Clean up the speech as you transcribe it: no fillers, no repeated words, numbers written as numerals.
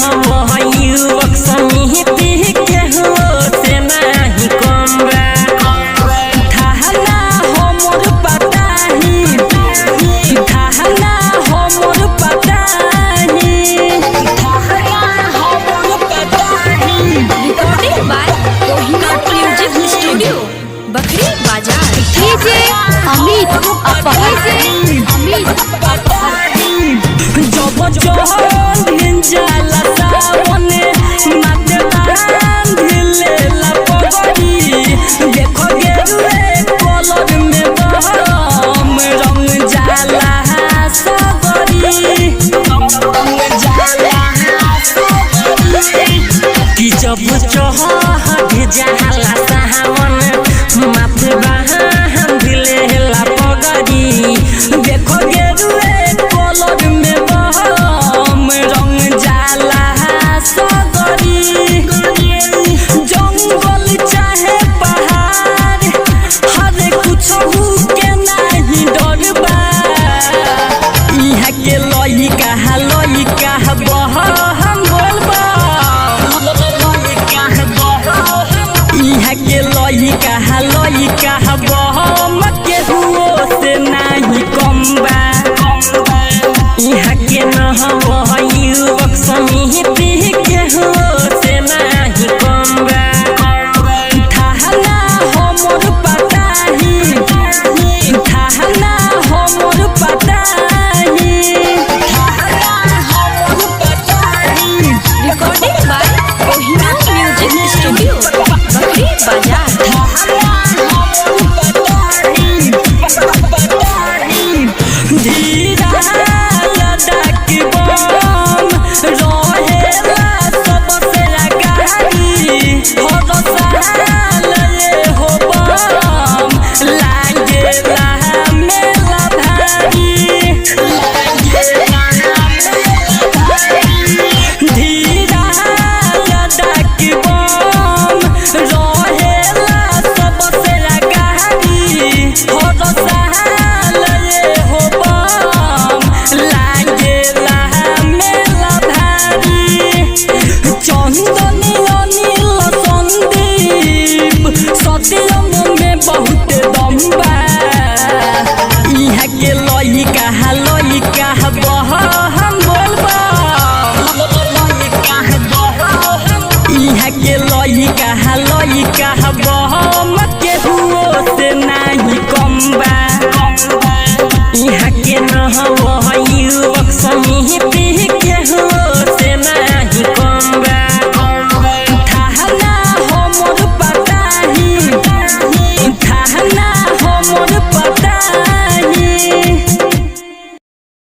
हम युवक समिति के हो से नहीं कम बा थाना हमर पताही थाना हमर पताही थाना हमर Patahi. Recording by Kohinoor music studio बकरी बाजार। डीजे अमित जब जाला सावने माथे बांध लेला पगड़ी देखो गेरुए कलर में बम रंग जाला सगरी रंग जाला सगरी कि जब चढ़ जाला